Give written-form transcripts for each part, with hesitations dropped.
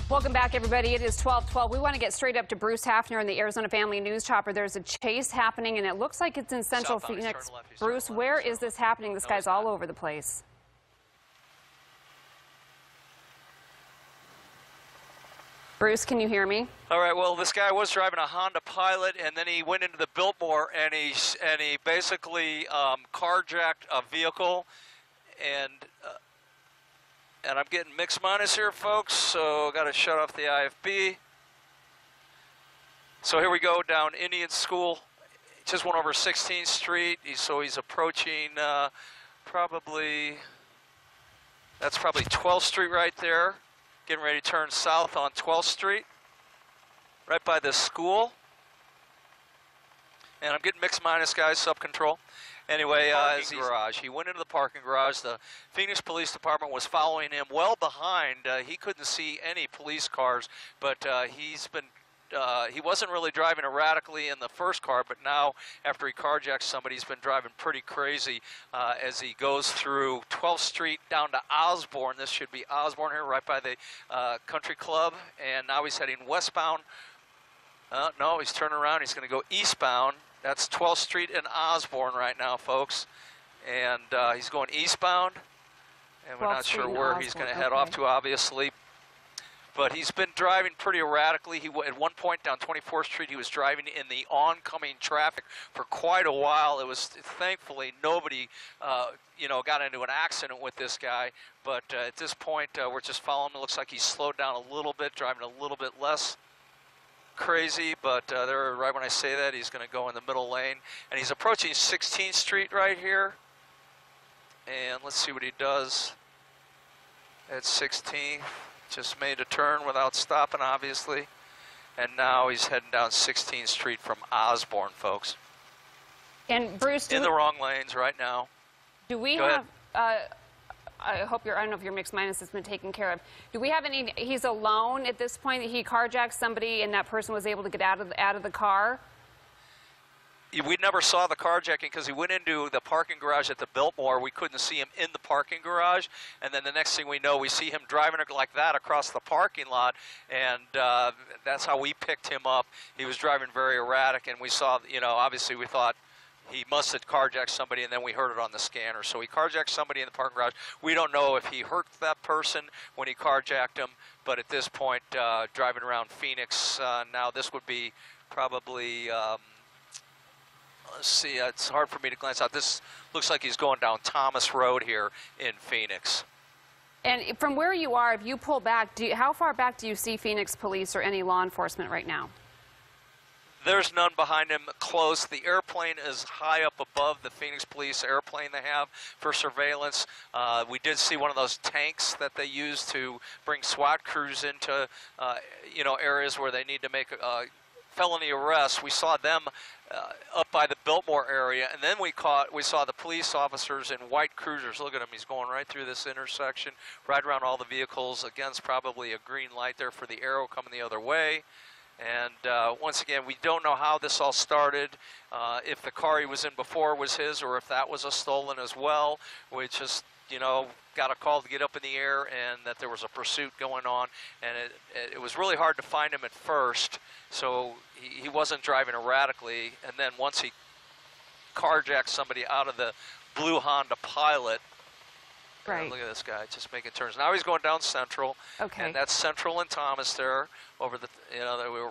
Welcome back, everybody. It is 12:12. We want to get straight up to Bruce Hafner in the Arizona Family News Chopper. There's a chase happening, and it looks like it's in Central Phoenix. Bruce, where is this happening? This guy's all over the place. Bruce, can you hear me? All right. Well, this guy was driving a Honda Pilot, and then he went into the Biltmore, and he basically carjacked a vehicle, and I'm getting mixed minus here, folks. So got to shut off the IFB. So here we go down Indian School. Just went over 16th Street. So he's approaching probably 12th Street right there. Getting ready to turn south on 12th Street, right by the school. And I'm getting mixed minus, guys, sub-control. Anyway, as he went into the parking garage. The Phoenix Police Department was following him well behind. He couldn't see any police cars, but he wasn't really driving erratically in the first car, but now after he carjacked somebody, he's been driving pretty crazy as he goes through 12th Street down to Osborne. This should be Osborne here, right by the country club, and now he's heading westbound. No, he's turning around. He's going to go eastbound. That's 12th Street and Osborne right now, folks, and he's going eastbound, and we're not sure where he's going to head off to, obviously. But he's been driving pretty erratically. At one point down 24th Street, he was driving in the oncoming traffic for quite a while. It was thankfully nobody, got into an accident with this guy. But at this point, we're just following him. It looks like he's slowed down a little bit, driving a little bit less crazy. But there, right when I say that, he's going to go in the middle lane, and he's approaching 16th Street right here. And let's see what he does at 16th. Just made a turn without stopping, obviously. And now he's heading down 16th Street from Osborne, folks. And Bruce, in the wrong lanes right now. Do we have, I don't know if your mixed minus has been taken care of. Do we have any, he's alone at this point, that he carjacked somebody and that person was able to get out of the car? We never saw the carjacking because he went into the parking garage at the Biltmore. We couldn't see him in the parking garage. And then the next thing we know, we see him driving like that across the parking lot. And that's how we picked him up. He was driving very erratic. And we saw, obviously we thought he must have carjacked somebody, and then we heard it on the scanner. So he carjacked somebody in the parking garage. We don't know if he hurt that person when he carjacked him. But at this point, driving around Phoenix, now this would be probably... let's see, it's hard for me to glance out. This looks like he's going down Thomas Road here in Phoenix. And from where you are, if you pull back, how far back do you see Phoenix police or any law enforcement right now? There's none behind him close. The airplane is high up above the Phoenix police airplane they have for surveillance. We did see one of those tanks that they use to bring SWAT crews into, areas where they need to make felony arrests. We saw them up by the Biltmore area, and then we saw the police officers in white cruisers. Look at him, he's going right through this intersection, right around all the vehicles against probably a green light there for the arrow coming the other way. And once again, we don't know how this all started, if the car he was in before was his or if that was a stolen as well. We just, got a call to get up in the air and that there was a pursuit going on. And it was really hard to find him at first, so he wasn't driving erratically. And then once he carjacked somebody out of the blue Honda Pilot, right. Look at this guy just making turns. Now he's going down Central. Okay. And that's Central and Thomas there, over the,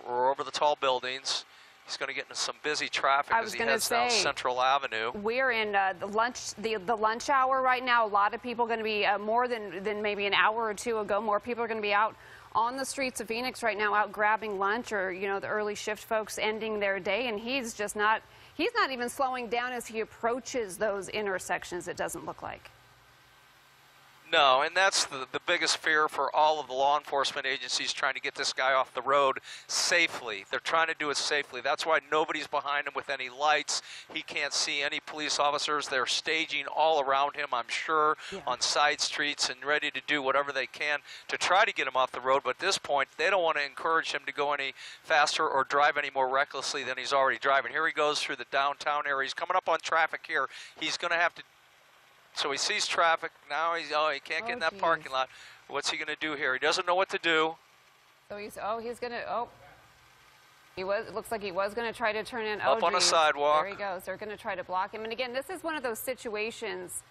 we're over the tall buildings. He's going to get into some busy traffic as he heads down Central Avenue. We're in the lunch hour right now. A lot of people are going to be more than maybe an hour or two ago. More people are going to be out on the streets of Phoenix right now, out grabbing lunch, or the early shift folks ending their day, and he's not even slowing down as he approaches those intersections. It doesn't look like. No, and that's the biggest fear for all of the law enforcement agencies, trying to get this guy off the road safely. They're trying to do it safely. That's why nobody's behind him with any lights. He can't see any police officers. They're staging all around him, I'm sure, on side streets and ready to do whatever they can to try to get him off the road. But at this point, they don't want to encourage him to go any faster or drive any more recklessly than he's already driving. Here he goes through the downtown area. He's coming up on traffic here. He's going to have to... So he sees traffic. Now he can't get in that parking lot. What's he going to do here? He doesn't know what to do. So he's going to, it looks like he was going to try to turn in. Up on the sidewalk. There he goes. They're going to try to block him. And again, this is one of those situations.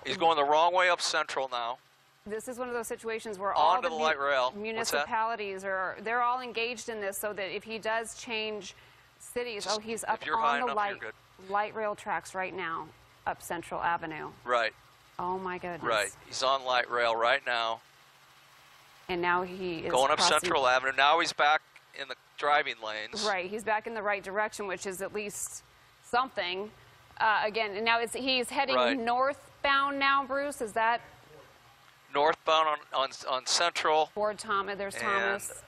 He's going the wrong way up Central now. This is one of those situations where all the light rail. municipalities they're all engaged in this, so that if he does change cities, he's up on the light rail tracks right now, up Central Avenue. Right. Oh my goodness. Right. He's on light rail right now. And now he is going up Central Avenue. Now he's back in the driving lanes. Right. He's back in the right direction, which is at least something. Again, and now he's heading northbound now, Bruce. Is that? Northbound on Central. Ford Thomas. There's Thomas.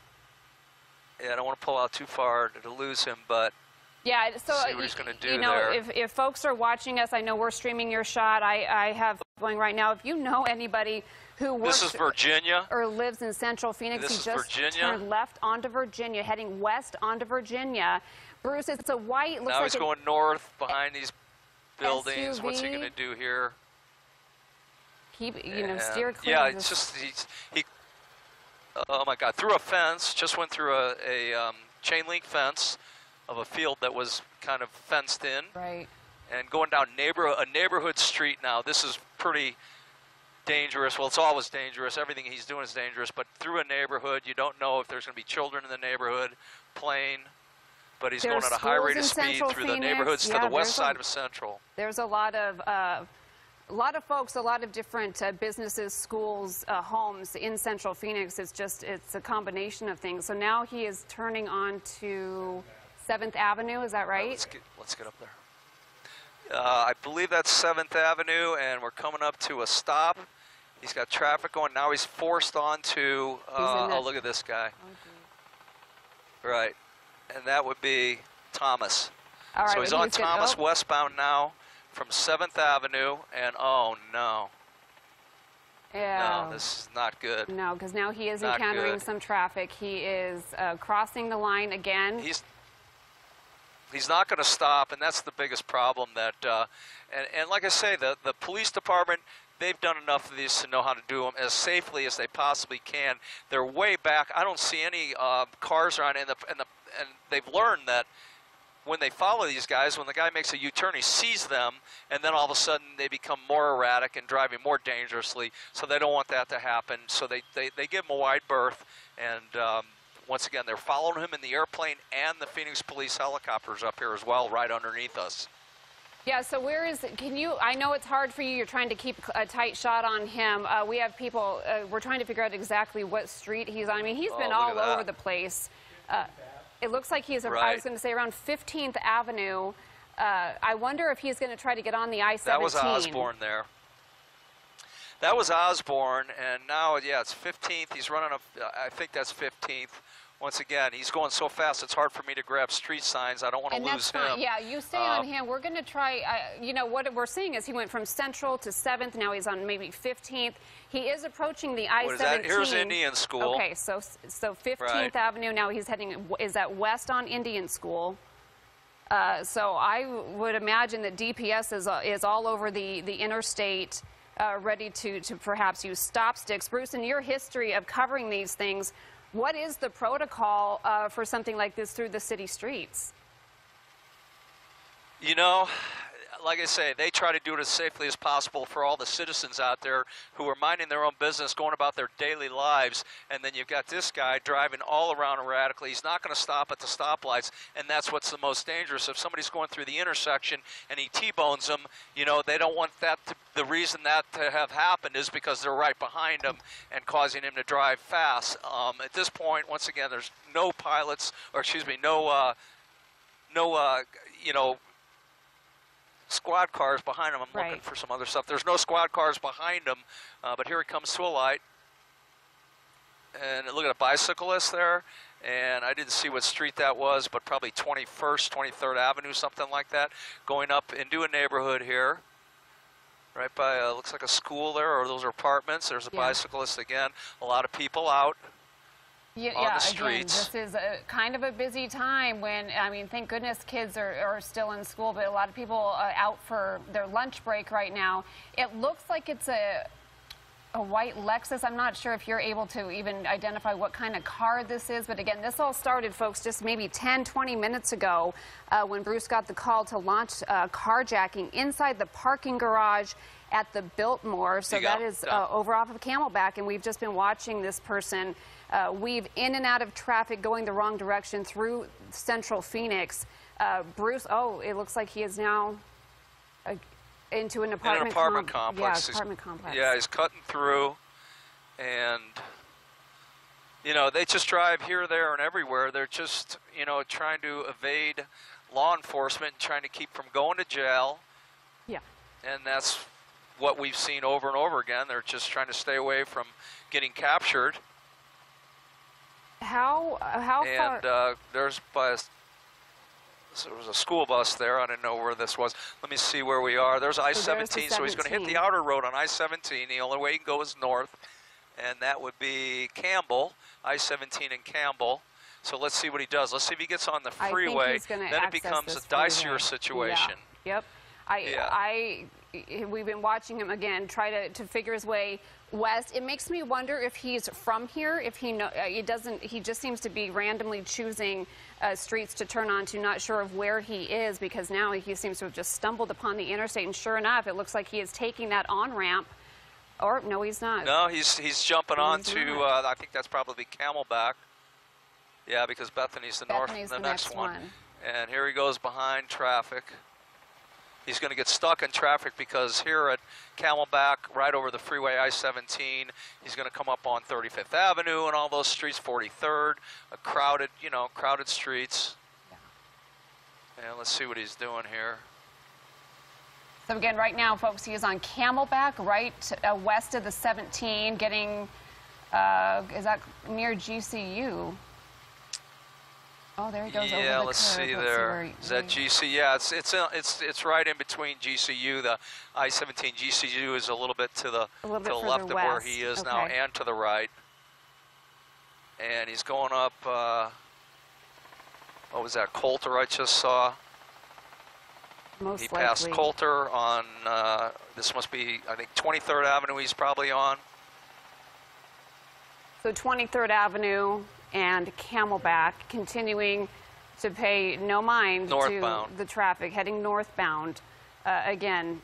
Yeah, I don't want to pull out too far to lose him, but yeah. So see what he's going to do you know, there. if folks are watching us, I know we're streaming your shot. I have going right now. If you know anybody who works this is Virginia or lives in Central Phoenix, this he is just Virginia. turned left onto Virginia, heading west onto Virginia. Bruce, it's a white. Looks now like he's going north behind these buildings. SUV. What's he going to do here? Keep, steer clear. Yeah, it's just he. Oh my God! Through a fence, just went through a chain link fence of a field that was kind of fenced in. Right. And going down a neighborhood street now. This is pretty dangerous. Well, it's always dangerous. Everything he's doing is dangerous. But through a neighborhood, you don't know if there's going to be children in the neighborhood playing. But he's going at a high rate of speed through the neighborhoods to the west side of Central. There's a lot of folks, a lot of different businesses, schools, homes in Central Phoenix. It's a combination of things. So now he is turning on to 7th Avenue. Is that right? Let's get up there. I believe that's 7th Avenue, and we're coming up to a stop. He's got traffic going. Now he's forced onto, look at this guy. Right. And that would be Thomas. All right, so he's on Thomas westbound now from 7th Avenue, and oh no. Yeah. No, this is not good. No, because now he is encountering some traffic. He is crossing the line again. He's not going to stop, and that's the biggest problem. That and like I say, the police department, they've done enough of these to know how to do them as safely as they possibly can. They're way back. I don't see any cars around, and they've learned that when they follow these guys, when the guy makes a U-turn, he sees them, and then all of a sudden they become more erratic and driving more dangerously. So they don't want that to happen. So they give him a wide berth, and once again, they're following him in the airplane and the Phoenix Police helicopters up here as well, right underneath us. Yeah, so where is it? I know it's hard for you. You're trying to keep a tight shot on him. We have people, we're trying to figure out exactly what street he's on. I mean, he's been all over the place. It looks like he's, I was going to say, around 15th Avenue. I wonder if he's going to try to get on the I-17. That was Osborne there. That was Osborne, and now, yeah, it's 15th. He's running up, I think that's 15th. Once again, he's going so fast, it's hard for me to grab street signs. I don't want to lose him. Yeah, you stay on him. We're going to try, what we're seeing is he went from Central to 7th. Now he's on maybe 15th. He is approaching the I-17. What is that? Here's Indian School. Okay, so 15th Avenue. Now he's heading, is that west on Indian School? So I would imagine that DPS is all over the interstate, ready to perhaps use stop sticks. Bruce, in your history of covering these things, what is the protocol for something like this through the city streets? You know, like I say, they try to do it as safely as possible for all the citizens out there who are minding their own business, going about their daily lives, and then you've got this guy driving all around erratically. He's not going to stop at the stoplights, and that's what's the most dangerous. If somebody's going through the intersection and he T-bones them, they don't want that to, the reason that to have happened is because they're right behind him and causing him to drive fast. At this point, once again, there's no pilots, or excuse me, no squad cars behind him. I'm looking for some other stuff. There's no squad cars behind him, but here he comes to a light. And look at a bicyclist there. And I didn't see what street that was, but probably 21st, 23rd Avenue, something like that, going up into a neighborhood here. Right by, looks like a school there, or those are apartments. There's a bicyclist again. A lot of people out. On the streets. Again, this is kind of a busy time when, I mean, thank goodness kids are still in school, but a lot of people out for their lunch break right now. It looks like it's a a white Lexus. I'm not sure if you're able to even identify what kind of car this is, but again, this all started, folks, just maybe 10, 20 minutes ago when Bruce got the call to launch carjacking inside the parking garage at the Biltmore. So that is over off of Camelback, and we've just been watching this person weave in and out of traffic going the wrong direction through central Phoenix. Bruce, it looks like he is now into an apartment, complex. Yeah, apartment complex. Yeah, he's cutting through, and you know, they just drive here, there, and everywhere. They're just, you know, trying to evade law enforcement, trying to keep from going to jail. Yeah. And that's what we've seen over and over again. They're just trying to stay away from getting captured. How far? And there's so there was a school bus there. I didn't know where this was. Let me see where we are. There's I-17, so he's going to hit the outer road on I-17. The only way he can go is north, and that would be Campbell, I-17 and Campbell. So let's see what he does. Let's see if he gets on the freeway. Then it becomes a dicier situation. Yeah. Yep. We've been watching him again try to figure his way west. It makes me wonder if he's from here. If he he just seems to be randomly choosing streets to turn onto. Not sure of where he is, because now he seems to have just stumbled upon the interstate. And sure enough, it looks like he is taking that on ramp. Or no, he's not. No, he's jumping onto. I think that's probably Camelback. Yeah, because Bethany's the next one. And here he goes behind traffic. He's going to get stuck in traffic because here at Camelback, right over the freeway I-17, he's going to come up on 35th Avenue and all those streets, 43rd, crowded streets. Yeah. And let's see what he's doing here. So again, right now, folks, he is on Camelback, right west of the 17, getting, is that near GCU? Oh, there he goes over the curve. Yeah, let's see there. Is that GC? Yeah, it's right in between GCU. The I-17 GCU is a little bit to the left of where he is now, and to the right. And he's going up. What was that? Coulter, I just saw. He passed Coulter on. This must be, I think, 23rd Avenue. He's probably on. So 23rd Avenue and Camelback, continuing to pay no mind to the traffic, heading northbound. Again,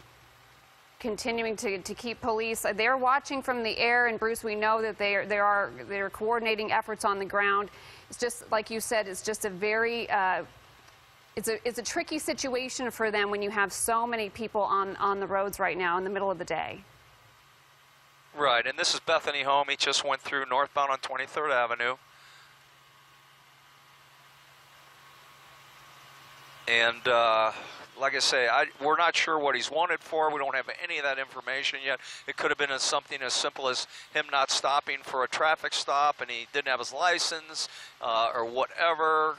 continuing to keep police. They're watching from the air, and Bruce, we know that they're coordinating efforts on the ground. It's just like you said. It's just a very it's a tricky situation for them when you have so many people on the roads right now in the middle of the day. Right, and this is Bethany home. He just went through northbound on 23rd Avenue. And like I say, we're not sure what he's wanted for. We don't have any of that information yet. It could have been something as simple as him not stopping for a traffic stop and he didn't have his license or whatever.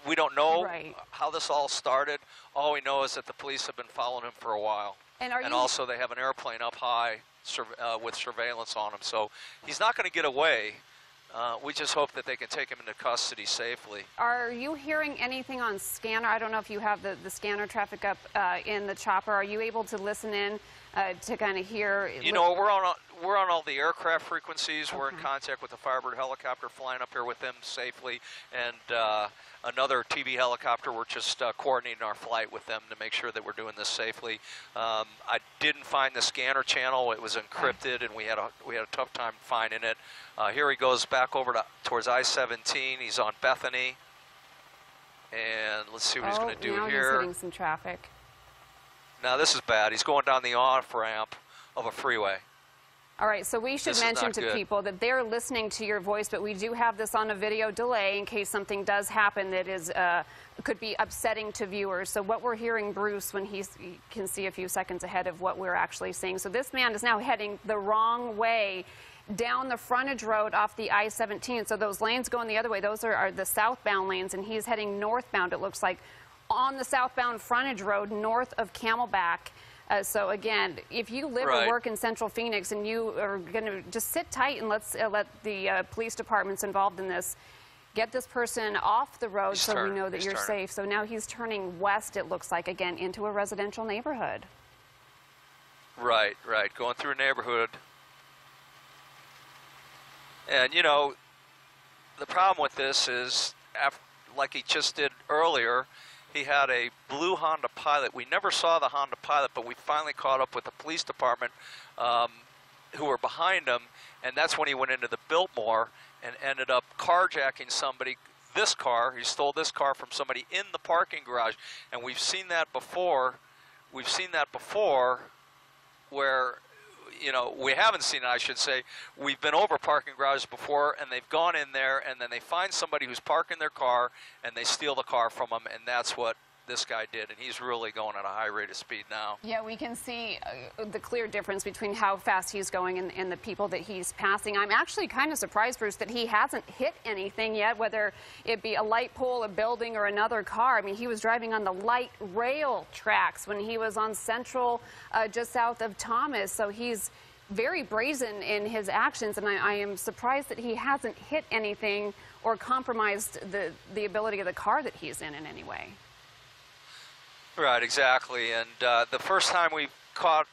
We don't know how this all started. All we know is that the police have been following him for a while. And also they have an airplane up high with surveillance on him. So he's not going to get away. We just hope that they can take him into custody safely. Are you hearing anything on scanner? I don't know if you have the scanner traffic up in the chopper. Are you able to listen in to kind of hear? You know, we're on all the aircraft frequencies. Okay. We're in contact with the Firebird helicopter flying up here with them safely, and another TB helicopter. We're just coordinating our flight with them to make sure that we're doing this safely. I didn't find the scanner channel. It was encrypted, and we had a tough time finding it. Here he goes back over towards I-17. He's on Bethany, and let's see what he's going to do here. He's hitting some traffic. Now this is bad. He's going down the off-ramp of a freeway. All right, so we should mention to people that they're listening to your voice, but we do have this on a video delay in case something does happen that is could be upsetting to viewers. So what we're hearing, Bruce, when he can see a few seconds ahead of what we're actually seeing. So this man is now heading the wrong way down the frontage road off the I-17. So those lanes going the other way, those are the southbound lanes, and he's heading northbound, it looks like, on the southbound frontage road north of Camelback. So again, if you live or work in Central Phoenix and you are going to just sit tight and let the police departments involved in this get this person off the road so we know that you're safe. So now he's turning west, it looks like, again, into a residential neighborhood. Right, going through a neighborhood. And, you know, the problem with this is, like he just did earlier, he had a blue Honda Pilot. We never saw the Honda Pilot, but we finally caught up with the police department who were behind him, and that's when he went into the Biltmore and ended up carjacking somebody. This car, he stole this car from somebody in the parking garage, and we've seen that before. We've seen that before where, you know, we haven't seen it, I should say. We've been over parking garages before, and they've gone in there, and then they find somebody who's parking their car, and they steal the car from them, and that's what this guy did, and he's really going at a high rate of speed now. Yeah, we can see the clear difference between how fast he's going and the people that he's passing. I'm actually kind of surprised, Bruce, that he hasn't hit anything yet, whether it be a light pole, a building, or another car. I mean, he was driving on the light rail tracks when he was on Central, just south of Thomas, so he's very brazen in his actions, and I am surprised that he hasn't hit anything or compromised the ability of the car that he's in any way. Right, exactly. And the first time we caught,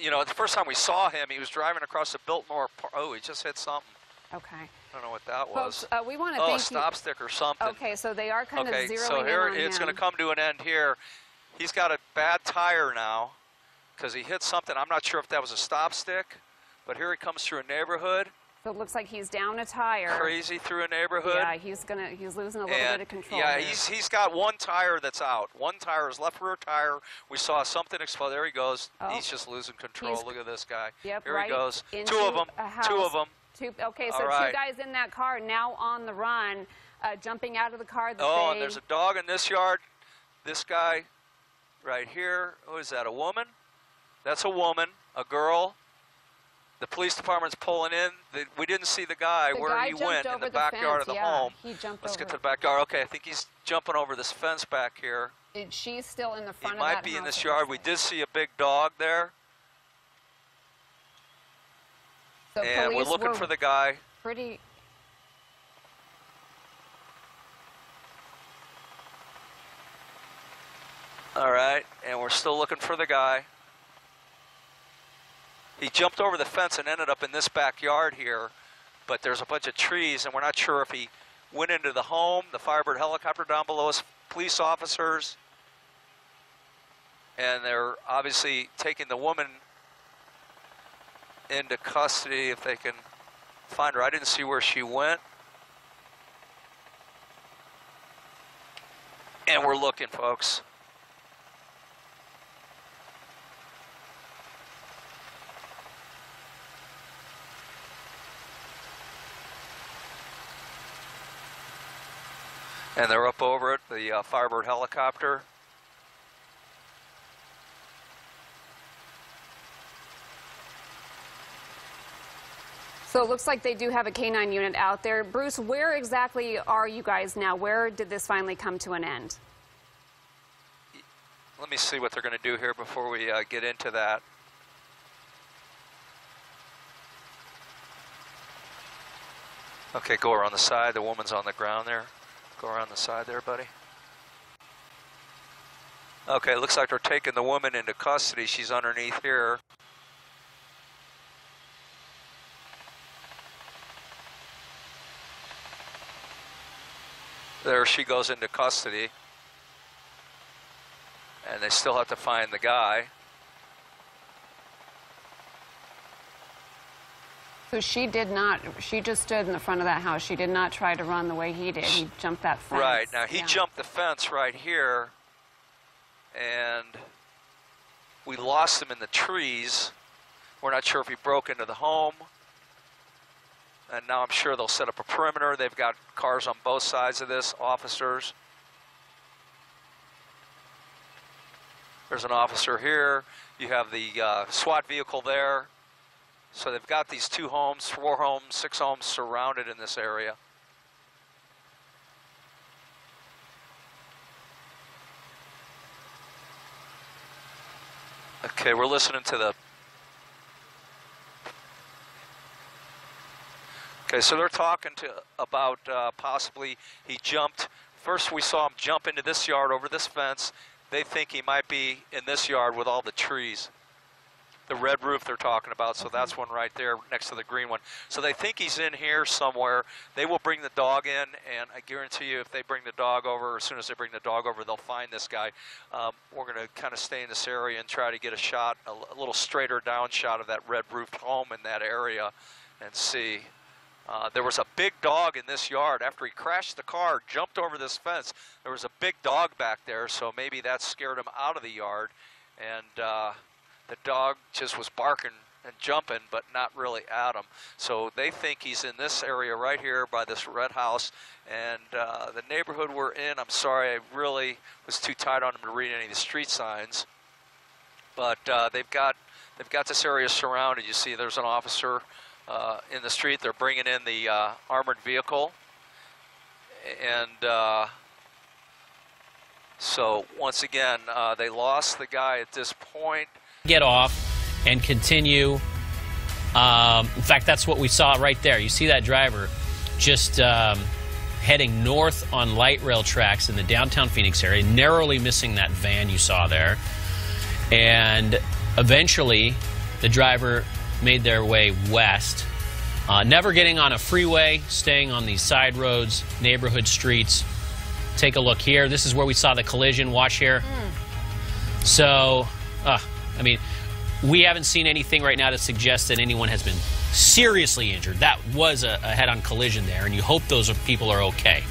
you know, the first time we saw him, he was driving across the Biltmore Park. Oh, he just hit something. Okay. I don't know what that was. Folks, we want to thank you. a stop stick or something. Okay, so they are kind of zeroing so here in on it's him. going to come to an end here. He's got a bad tire now because he hit something. I'm not sure if that was a stop stick, but here he comes through a neighborhood. So it looks like he's down a tire. Crazy through a neighborhood. Yeah, he's losing a little bit of control. Yeah, here. he's got one tire that's out. One tire, his left rear tire. We saw something explode. There he goes. Oh. He's just losing control. Look at this guy. Yep, here right he goes. into Two of them. a house. Two of them. Okay, so right. two guys in that car now on the run, jumping out of the car. And there's a dog in this yard. This guy right here. Who is that, a woman? That's a woman, a girl. The police department's pulling in. We didn't see the guy where he went in the backyard of the home. He jumped Let's over. get to the backyard. Okay, I think he's jumping over this fence back here. She's still in the front He of that might be in house, this yard. We did see a big dog there. So And we're looking for the guy. Pretty. All right, and we're still looking for the guy. He jumped over the fence and ended up in this backyard here, but there's a bunch of trees, and we're not sure if he went into the home. The Firebird helicopter down below us, police officers, and they're obviously taking the woman into custody if they can find her. I didn't see where she went. And we're looking, folks. And they're up over it, the Firebird helicopter. So it looks like they do have a K-9 unit out there. Bruce, where exactly are you guys now? Where did this finally come to an end? Let me see what they're going to do here before we get into that. Okay, go around the side. The woman's on the ground there. Go around the side there, buddy. Okay, looks like they're taking the woman into custody. She's underneath here. There she goes into custody. And they still have to find the guy. So she just stood in the front of that house. She did not try to run the way he did. He jumped that fence. Right, now he jumped the fence right here, and we lost him in the trees. We're not sure if he broke into the home. And now I'm sure they'll set up a perimeter. They've got cars on both sides of this, officers. There's an officer here. You have the SWAT vehicle there. So they've got these 2 homes, 4 homes, 6 homes surrounded in this area. Okay, we're listening to the... Okay, so they're talking about possibly he jumped. First we saw him jump into this yard over this fence. They think he might be in this yard with all the trees. the red roof they're talking about. So that's one right there next to the green one. So they think he's in here somewhere. They will bring the dog in, and I guarantee you if they bring the dog over, as soon as they bring the dog over, they'll find this guy. We're going to kind of stay in this area and try to get a shot, a little straighter down shot of that red roofed home in that area and see. There was a big dog in this yard. After he crashed the car, jumped over this fence, there was a big dog back there, so maybe that scared him out of the yard. And the dog just was barking and jumping, but not really at him. So they think he's in this area right here by this red house. And the neighborhood we're in, I'm sorry, I really was too tight on him to read any of the street signs. But they've got this area surrounded. You see there's an officer in the street. They're bringing in the armored vehicle. And so once again, they lost the guy at this point. Get off and continue. In fact, that's what we saw right there. You see that driver just heading north on light rail tracks in the downtown Phoenix area, narrowly missing that van you saw there. And eventually, the driver made their way west, never getting on a freeway, staying on these side roads, neighborhood streets. Take a look here. This is where we saw the collision. Watch here. So, I mean, we haven't seen anything right now that suggests that anyone has been seriously injured. That was a head-on collision there, and you hope those people are okay.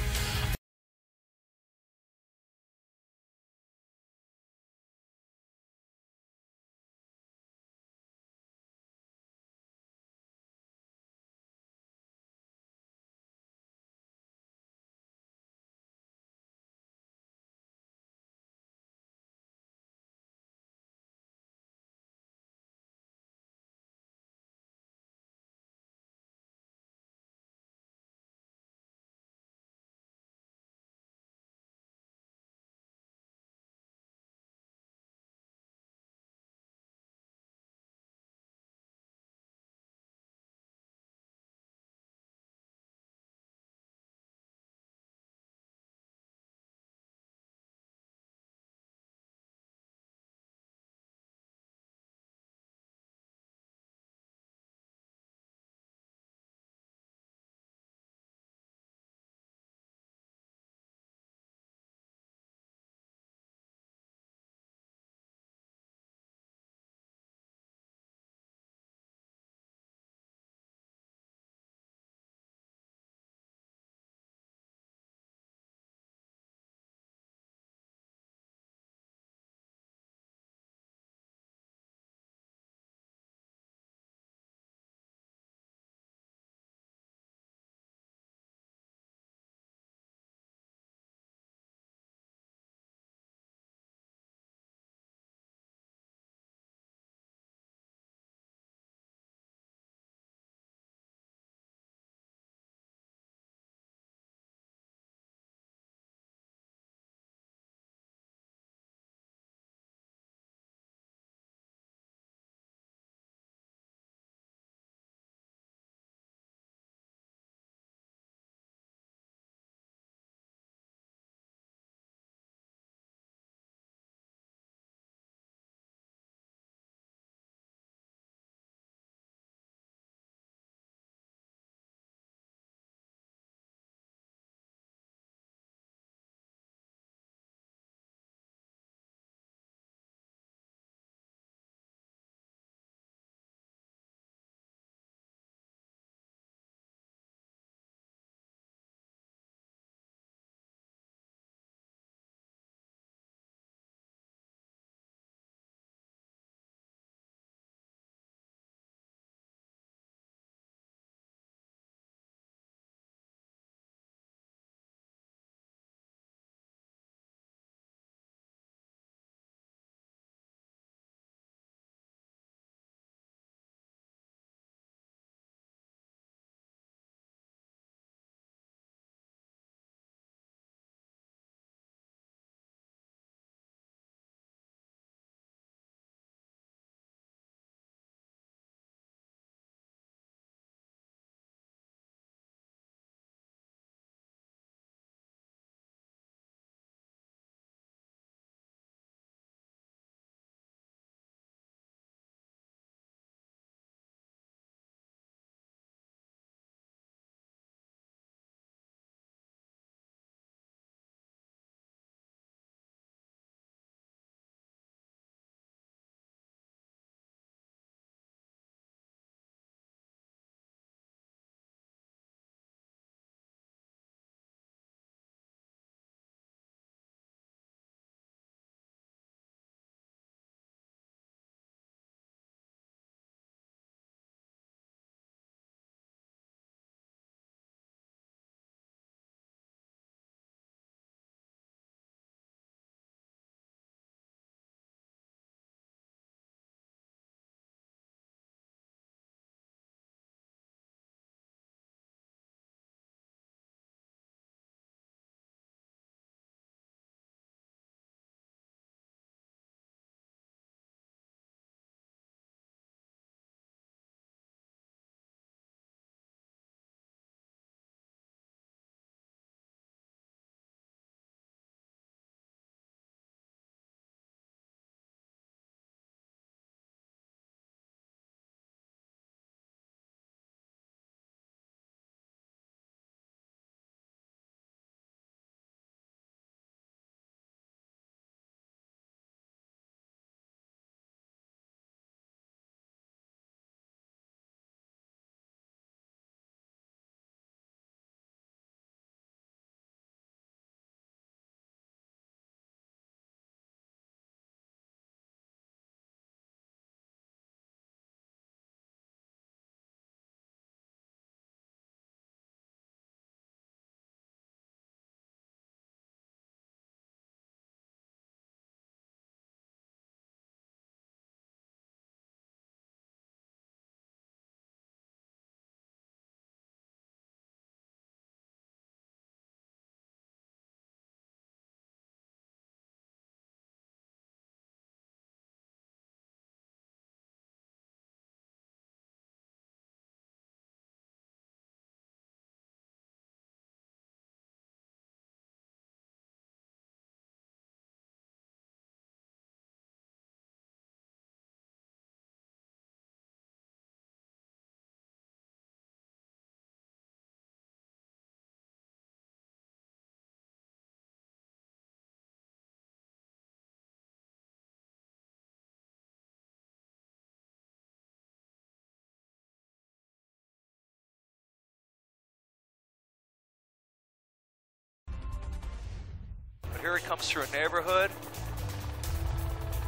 here he comes through a neighborhood.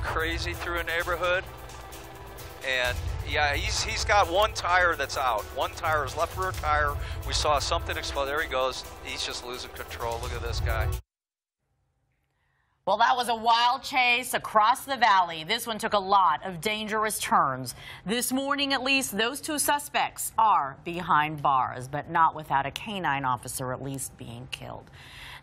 Crazy through a neighborhood. And yeah, he's got one tire that's out. One tire, his left rear tire. We saw something explode. There he goes. He's just losing control. Look at this guy. Well, that was a wild chase across the valley. This one took a lot of dangerous turns. This morning, at least, those two suspects are behind bars, but not without a canine officer at least being killed.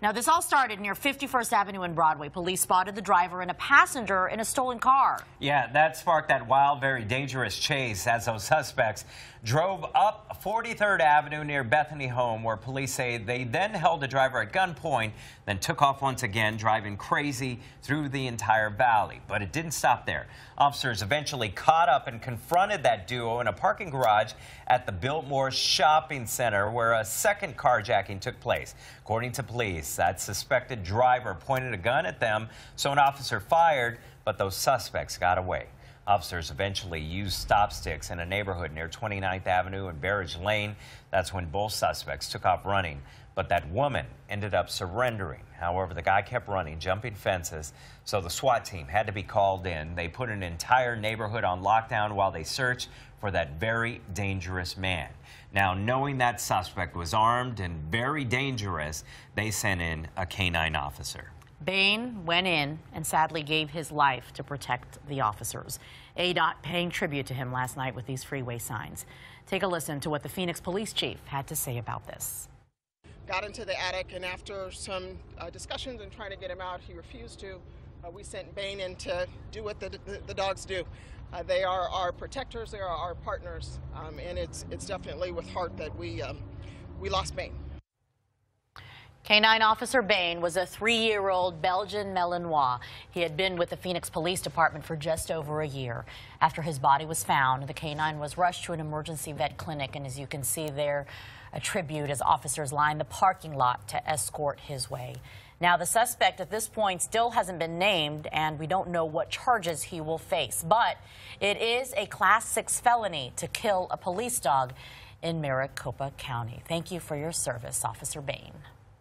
Now, this all started near 51st Avenue and Broadway. Police spotted the driver and a passenger in a stolen car. Yeah, that sparked that wild, very dangerous chase as those suspects drove up 43rd Avenue near Bethany Home, where police say they then held the driver at gunpoint, then took off once again, driving crazy through the entire valley. But it didn't stop there. Officers eventually caught up and confronted that duo in a parking garage at the Biltmore Shopping Center, where a second carjacking took place. According to police, that suspected driver pointed a gun at them, so an officer fired, but those suspects got away. Officers eventually used stop sticks in a neighborhood near 29th Avenue and Barrage Lane. That's when both suspects took off running, but that woman ended up surrendering. However, the guy kept running, jumping fences, so the SWAT team had to be called in. They put an entire neighborhood on lockdown while they searched for that very dangerous man. Now, knowing that suspect was armed and very dangerous, they sent in a canine officer. Bain went in and sadly gave his life to protect the officers. ADOT paying tribute to him last night with these freeway signs. Take a listen to what the Phoenix police chief had to say about this. Got into the attic, and after some discussions and trying to get him out, he refused to. We sent Bain in to do what the dogs do. They are our protectors, they are our partners, and it's definitely with heart that we lost Bain. Canine Officer Bain was a 3-year-old Belgian Malinois. He had been with the Phoenix Police Department for just over a year. After his body was found, the canine was rushed to an emergency vet clinic, and as you can see there, a tribute as officers lined the parking lot to escort his way. Now, the suspect at this point still hasn't been named, and we don't know what charges he will face. But it is a Class 6 felony to kill a police dog in Maricopa County. Thank you for your service, Officer Bain.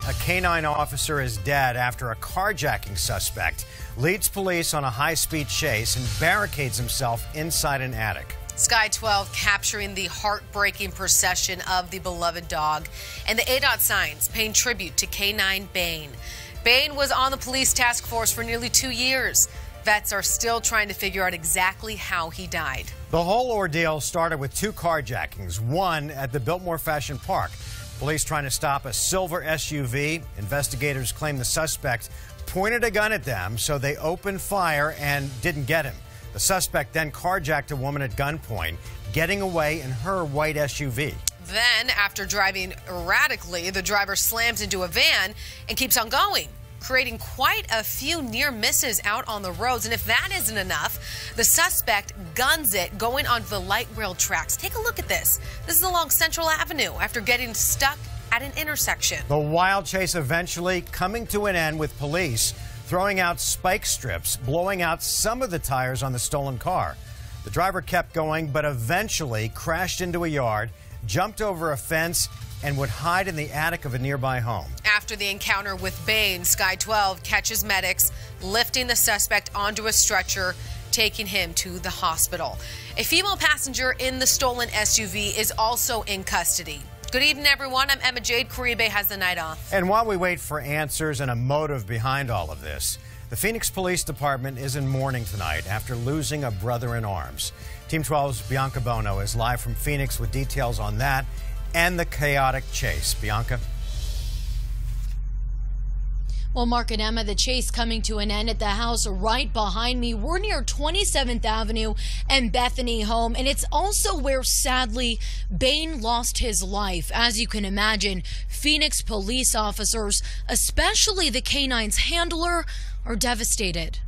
A canine officer is dead after a carjacking suspect leads police on a high-speed chase and barricades himself inside an attic. Sky 12 capturing the heartbreaking procession of the beloved dog, and the ADOT signs paying tribute to Canine Bain. Bain was on the police task force for nearly 2 years. Vets are still trying to figure out exactly how he died. The whole ordeal started with 2 carjackings, one at the Biltmore Fashion Park. Police trying to stop a silver SUV. Investigators claim the suspect pointed a gun at them, so they opened fire and didn't get him. The suspect then carjacked a woman at gunpoint, getting away in her white SUV. Then, after driving erratically, the driver slams into a van and keeps on going, creating quite a few near misses out on the roads. And if that isn't enough, the suspect guns it going onto the light rail tracks. Take a look at this. This is along Central Avenue after getting stuck at an intersection. The wild chase eventually coming to an end with police throwing out spike strips, blowing out some of the tires on the stolen car. The driver kept going, but eventually crashed into a yard, jumped over a fence, and would hide in the attic of a nearby home. After the encounter with Bain, Sky 12 catches medics lifting the suspect onto a stretcher, taking him to the hospital. A female passenger in the stolen SUV is also in custody. Good evening, everyone. I'm Emma Jade. Caribe has the night off. And while we wait for answers and a motive behind all of this, the Phoenix Police Department is in mourning tonight after losing a brother in arms. Team 12's Bianca Bono is live from Phoenix with details on that and the chaotic chase. Bianca? Well, Mark and Emma, the chase coming to an end at the house right behind me. We're near 27th Avenue and Bethany Home, and it's also where, sadly, Bain lost his life. As you can imagine, Phoenix police officers, especially the canine's handler, are devastated.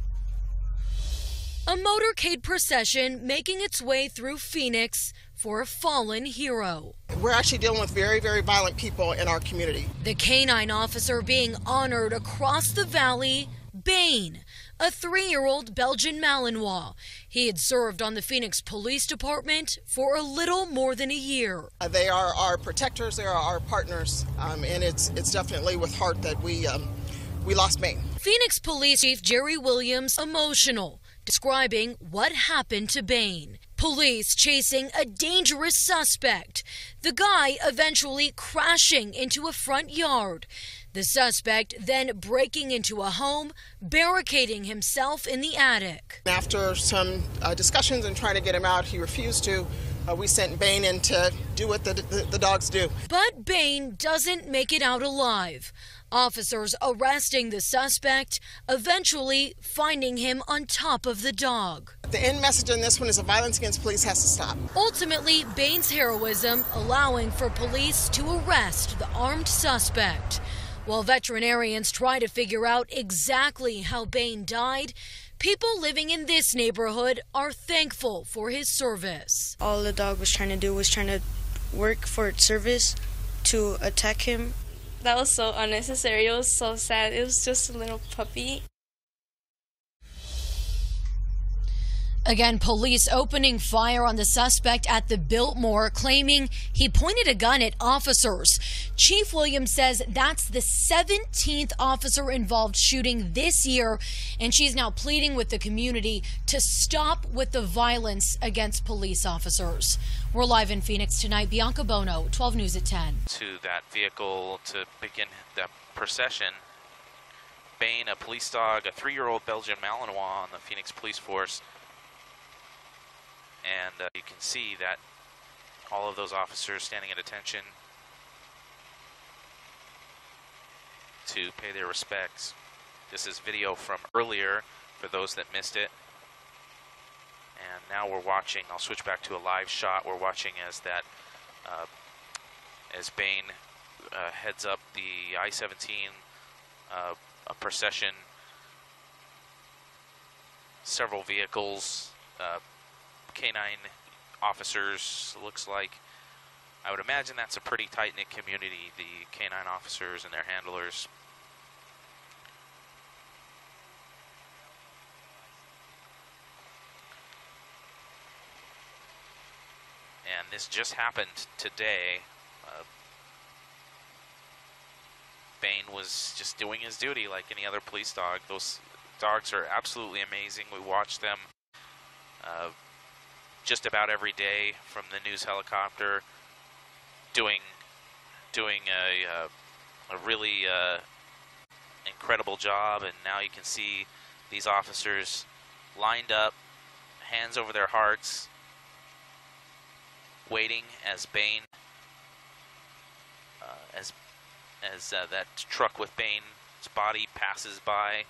A motorcade procession making its way through Phoenix for a fallen hero. We're actually dealing with very, very violent people in our community. The canine officer being honored across the valley, Bain, a 3-year-old Belgian Malinois. He had served on the Phoenix Police Department for a little more than a year. They are our protectors, they are our partners, and it's definitely with heart that we we lost Bain. Phoenix Police Chief Jerry Williams emotional, describing what happened to Bain. Police chasing a dangerous suspect. The guy eventually crashing into a front yard. The suspect then breaking into a home, barricading himself in the attic. After some discussions and trying to get him out, he refused to. We sent Bain in to do what the dogs do. But Bain doesn't make it out alive. Officers arresting the suspect, eventually finding him on top of the dog. The end message in this one is that violence against police has to stop. Ultimately, Bain's heroism allowing for police to arrest the armed suspect. While veterinarians try to figure out exactly how Bain died, people living in this neighborhood are thankful for his service. All the dog was trying to do was trying to work for its service to attack him. That was so unnecessary. It was so sad. It was just a little puppy. Again, police opening fire on the suspect at the Biltmore, claiming he pointed a gun at officers. Chief Williams says that's the 17th officer involved shooting this year, and she's now pleading with the community to stop with the violence against police officers. We're live in Phoenix tonight. Bianca Bono, 12 News at 10. To that vehicle to begin that procession. Bain, a police dog, a 3-year-old Belgian Malinois on the Phoenix Police Force. And you can see that all of those officers standing at attention to pay their respects. This is video from earlier for those that missed it. And now we're watching, I'll switch back to a live shot. We're watching as that, as Bain heads up the I-17 a procession. Several vehicles, canine officers, looks like. I would imagine that's a pretty tight-knit community, the canine officers and their handlers. And this just happened today. Bain was just doing his duty like any other police dog. Those dogs are absolutely amazing. We watch them just about every day from the news helicopter, doing a really incredible job. And now you can see these officers lined up, hands over their hearts, waiting as Bain, as that truck with Bain's body passes by.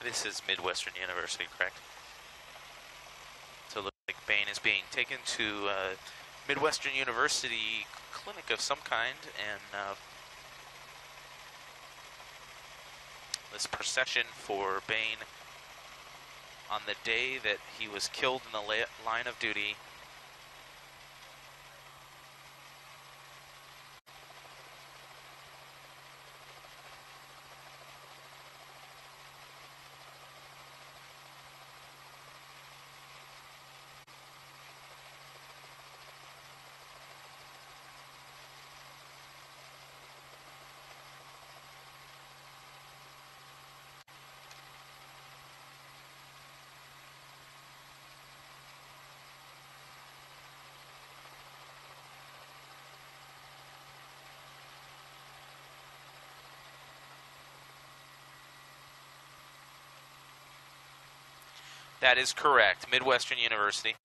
This is Midwestern University, correct? So it looks like Bain is being taken to Midwestern University clinic of some kind, and this procession for Bain on the day that he was killed in the line of duty. That is correct. Midwestern University.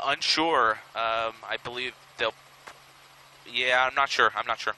Unsure. I believe they'll... Yeah, I'm not sure. I'm not sure.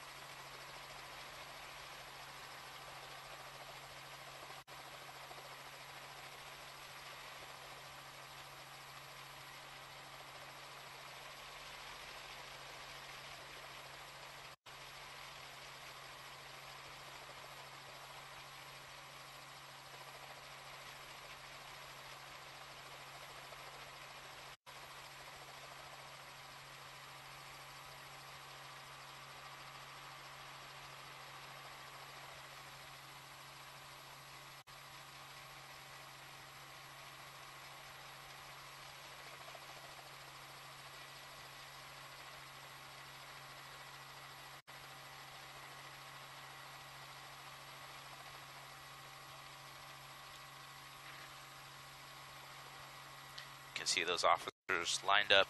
You can see those officers lined up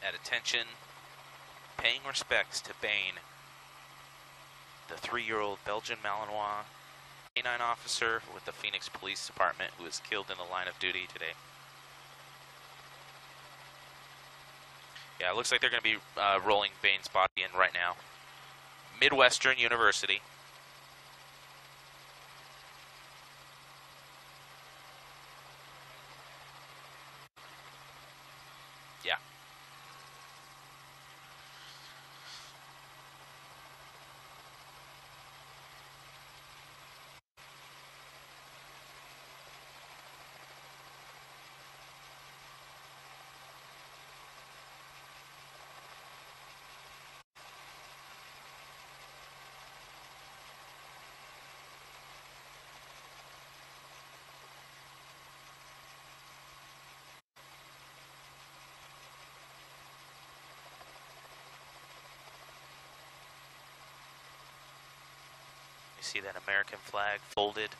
at attention, paying respects to Bain, the 3-year-old Belgian Malinois canine officer with the Phoenix Police Department who was killed in the line of duty today. Yeah, it looks like they're going to be rolling Bain's body in right now. Midwestern University. Yeah. See that American flag folded.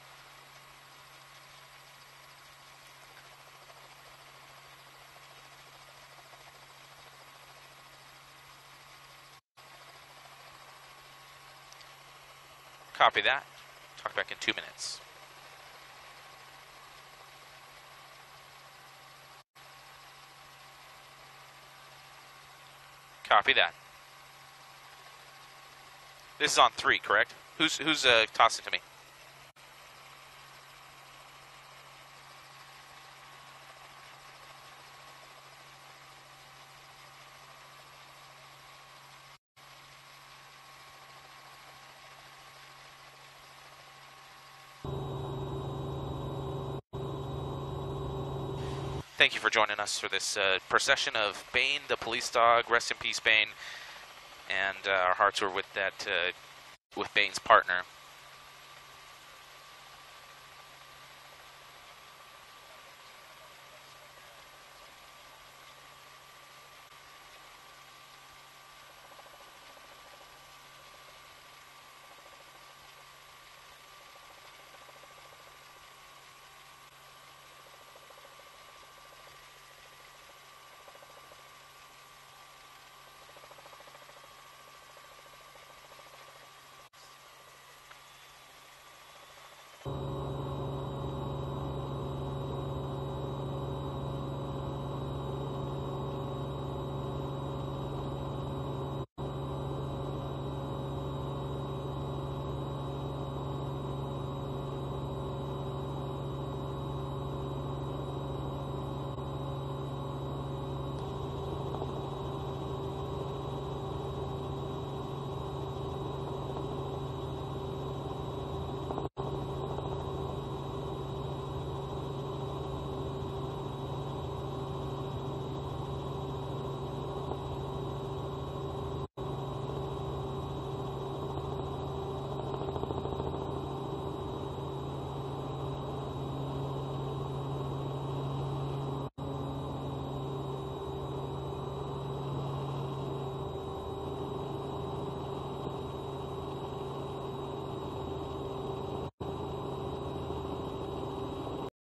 Copy that. Talk back in 2 minutes. Copy that. This is on 3, correct? Who's tossing to me? Thank you for joining us for this procession of Bain, the police dog. Rest in peace, Bain. And our hearts were with that. With Bain's partner.